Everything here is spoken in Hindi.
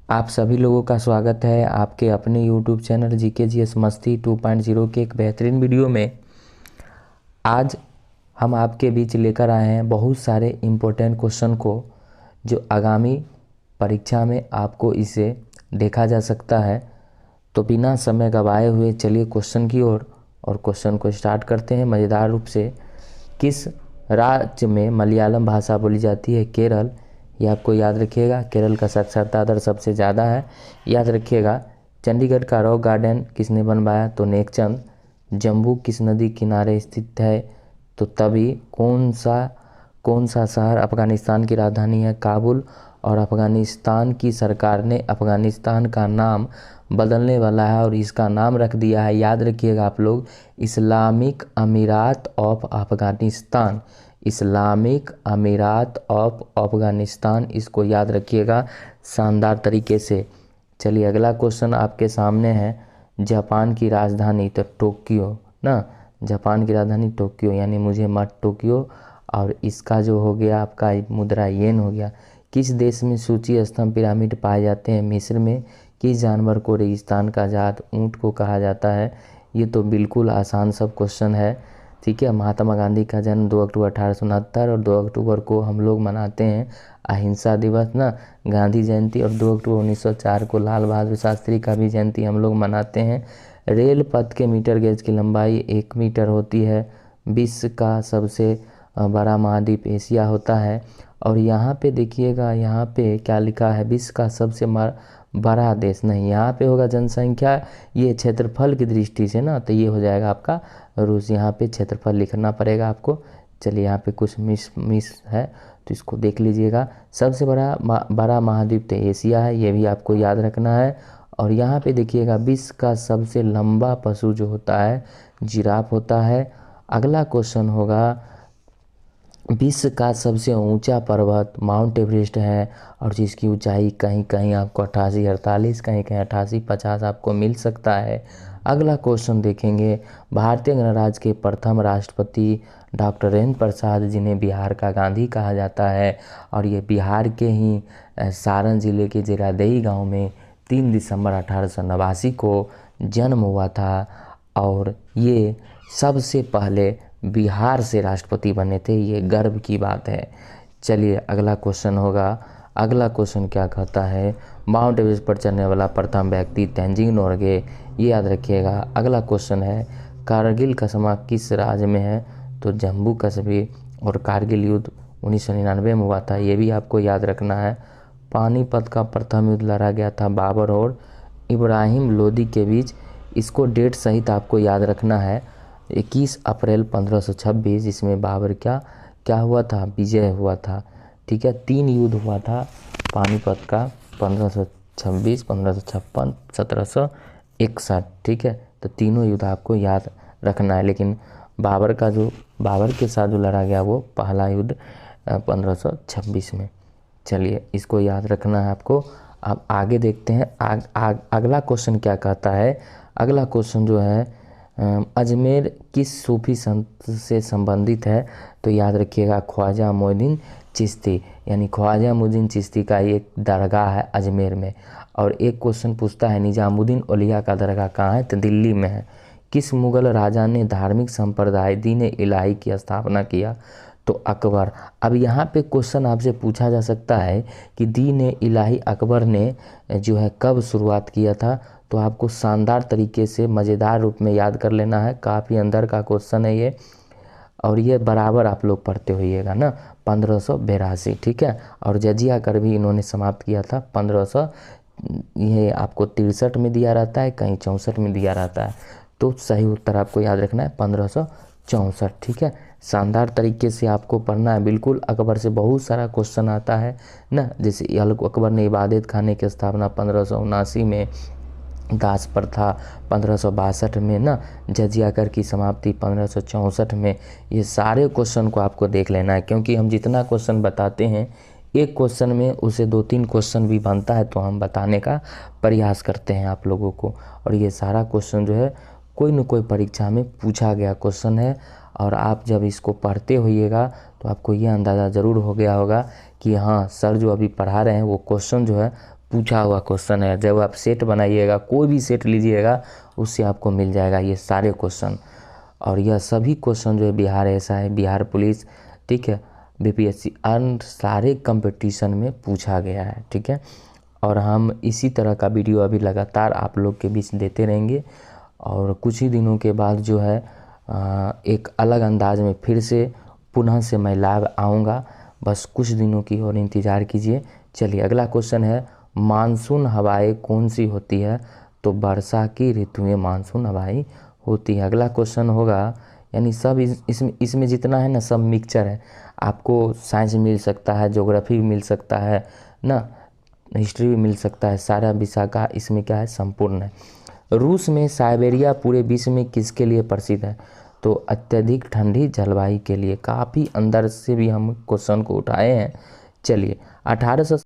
आप सभी लोगों का स्वागत है आपके अपने YouTube चैनल जीके जीएस मस्ती 2.0 के एक बेहतरीन वीडियो में। आज हम आपके बीच लेकर आए हैं बहुत सारे इम्पोर्टेंट क्वेश्चन को, जो आगामी परीक्षा में आपको इसे देखा जा सकता है। तो बिना समय गवाए हुए चलिए क्वेश्चन की ओर और क्वेश्चन को स्टार्ट करते हैं मज़ेदार रूप से। किस राज्य में मलयालम भाषा बोली जाती है? केरल। ये आपको याद रखिएगा, केरल का साक्षरता दर सबसे ज़्यादा है, याद रखिएगा। चंडीगढ़ का रॉक गार्डन किसने बनवाया? तो नेकचंद। जम्मू किस नदी किनारे स्थित है? तो तभी। कौन सा शहर अफ़गानिस्तान की राजधानी है? काबुल। और अफ़गानिस्तान की सरकार ने अफ़गानिस्तान का नाम बदलने वाला है और इसका नाम रख दिया है, याद रखिएगा आप लोग, इस्लामिक अमीरात ऑफ अफ़गानिस्तान। इस्लामिक अमीरात ऑफ अफ़गानिस्तान, इसको याद रखिएगा शानदार तरीके से। चलिए अगला क्वेश्चन आपके सामने है। जापान की राजधानी? तो टोक्यो ना, जापान की राजधानी टोक्यो, यानी मुझे मत टोक्यो। और इसका जो हो गया आपका मुद्रा येन हो गया। किस देश में सूची स्तंभ पिरामिड पाए जाते हैं? मिस्र में। किस जानवर को रेगिस्तान का जात ऊँट को कहा जाता है? ये तो बिल्कुल आसान सब क्वेश्चन है, ठीक है। महात्मा गांधी का जन्म 2 अक्टूबर 1869 और 2 अक्टूबर को हम लोग मनाते हैं अहिंसा दिवस ना, गांधी जयंती। और 2 अक्टूबर 1904 को लाल बहादुर शास्त्री का भी जयंती हम लोग मनाते हैं। रेल पथ के मीटर गेज की लंबाई 1 मीटर होती है। विश्व का सबसे बड़ा महाद्वीप एशिया होता है। और यहाँ पे देखिएगा, यहाँ पे क्या लिखा है? विश्व का सबसे बड़ा देश नहीं, यहाँ पे होगा जनसंख्या, ये क्षेत्रफल की दृष्टि से ना, तो ये हो जाएगा आपका रूस। यहाँ पे क्षेत्रफल लिखना पड़ेगा आपको। चलिए यहाँ पे कुछ मिस है तो इसको देख लीजिएगा। सबसे बड़ा महाद्वीप तो एशिया है, ये भी आपको याद रखना है। और यहाँ पे देखिएगा, विश्व का सबसे लंबा पशु जो होता है जिराफ होता है। अगला क्वेश्चन होगा, विश्व का सबसे ऊंचा पर्वत माउंट एवरेस्ट है और जिसकी ऊंचाई कहीं कहीं आपको 88-48, कहीं कहीं 88-50 आपको मिल सकता है। अगला क्वेश्चन देखेंगे, भारतीय गणराज्य के प्रथम राष्ट्रपति डॉक्टर राजेंद्र प्रसाद, जिन्हें बिहार का गांधी कहा जाता है, और ये बिहार के ही सारण जिले के जीरादेई गांव में 3 दिसंबर 1889 को जन्म हुआ था। और ये सबसे पहले बिहार से राष्ट्रपति बने थे, ये गर्व की बात है। चलिए अगला क्वेश्चन होगा। अगला क्वेश्चन क्या कहता है? माउंट एवरेस्ट पर चढ़ने वाला प्रथम व्यक्ति तेंजिंग नोरगे, ये याद रखिएगा। अगला क्वेश्चन है, कारगिल कस्बा किस राज्य में है? तो जम्मू कस्बे। और कारगिल युद्ध 1999 में हुआ था, ये भी आपको याद रखना है। पानीपत का प्रथम युद्ध लड़ा गया था बाबर और इब्राहिम लोदी के बीच, इसको डेट सहित आपको याद रखना है। 21 अप्रैल 1526, इसमें बाबर क्या हुआ था? विजय हुआ था, ठीक है। 3 युद्ध हुआ था पानीपत का, 1526, 1556, 1761, ठीक है। तो तीनों युद्ध आपको याद रखना है। लेकिन बाबर के साथ जो लड़ा गया वो पहला युद्ध 1526 में। चलिए इसको याद रखना है आपको। अब आगे देखते हैं अगला क्वेश्चन क्या कहता है। अगला क्वेश्चन जो है, अजमेर किस सूफी संत से संबंधित है? तो याद रखिएगा, ख्वाजा मोइनुद्दीन चिश्ती, यानी ख्वाजा मोइनुद्दीन चिश्ती का एक दरगाह है अजमेर में। और एक क्वेश्चन पूछता है, निजामुद्दीन औलिया का दरगाह कहाँ है? तो दिल्ली में है। किस मुगल राजा ने धार्मिक संप्रदाय दीन इलाही की स्थापना किया? तो अकबर। अब यहाँ पे क्वेश्चन आपसे पूछा जा सकता है कि दीन इलाही अकबर ने जो है कब शुरुआत किया था? तो आपको शानदार तरीके से मज़ेदार रूप में याद कर लेना है, काफ़ी अंदर का क्वेश्चन है ये। और ये बराबर आप लोग पढ़ते होइएगा ना, 1582, ठीक है। और जजिया कर भी इन्होंने समाप्त किया था 1500, ये आपको 63 में दिया रहता है, कहीं 64 में दिया रहता है। तो सही उत्तर आपको याद रखना है 1564, ठीक है। शानदार तरीके से आपको पढ़ना है बिल्कुल। अकबर से बहुत सारा क्वेश्चन आता है ना, जैसे अकबर ने इबादत खाने की स्थापना 1579 में, दास प्रथा 1562 में ना, जजिया कर की समाप्ति 1564 में। ये सारे क्वेश्चन को आपको देख लेना है, क्योंकि हम जितना क्वेश्चन बताते हैं एक क्वेश्चन में उसे 2-3 क्वेश्चन भी बनता है, तो हम बताने का प्रयास करते हैं आप लोगों को। और ये सारा क्वेश्चन जो है कोई न कोई परीक्षा में पूछा गया क्वेश्चन है। और आप जब इसको पढ़ते होइएगा तो आपको ये अंदाज़ा ज़रूर हो गया होगा कि हाँ, सर जो अभी पढ़ा रहे हैं वो क्वेश्चन जो है पूछा हुआ क्वेश्चन है। जब आप सेट बनाइएगा, कोई भी सेट लीजिएगा, उससे आपको मिल जाएगा ये सारे क्वेश्चन। और यह सभी क्वेश्चन जो है बिहार एसआई, बिहार पुलिस, ठीक है, बीपीएससी, अन्य सारे कंपटीशन में पूछा गया है, ठीक है। और हम इसी तरह का वीडियो अभी लगातार आप लोग के बीच देते रहेंगे। और कुछ ही दिनों के बाद जो है एक अलग अंदाज में फिर से पुनः से मैं लाइव आऊँगा। बस कुछ दिनों की और इंतज़ार कीजिए। चलिए अगला क्वेश्चन है, मानसून हवाएं कौन सी होती है? तो वर्षा की ऋतु में मानसून हवाएं होती है। अगला क्वेश्चन होगा, यानी सब इसमें जितना है ना, सब मिक्सचर है। आपको साइंस मिल सकता है, ज्योग्राफी भी मिल सकता है ना, हिस्ट्री भी मिल सकता है, सारा विषय का इसमें क्या है, संपूर्ण है। रूस में साइबेरिया पूरे विश्व में किसके लिए प्रसिद्ध है? तो अत्यधिक ठंडी जलवायु के लिए। काफ़ी अंदर से भी हम क्वेश्चन को उठाए हैं। चलिए 1800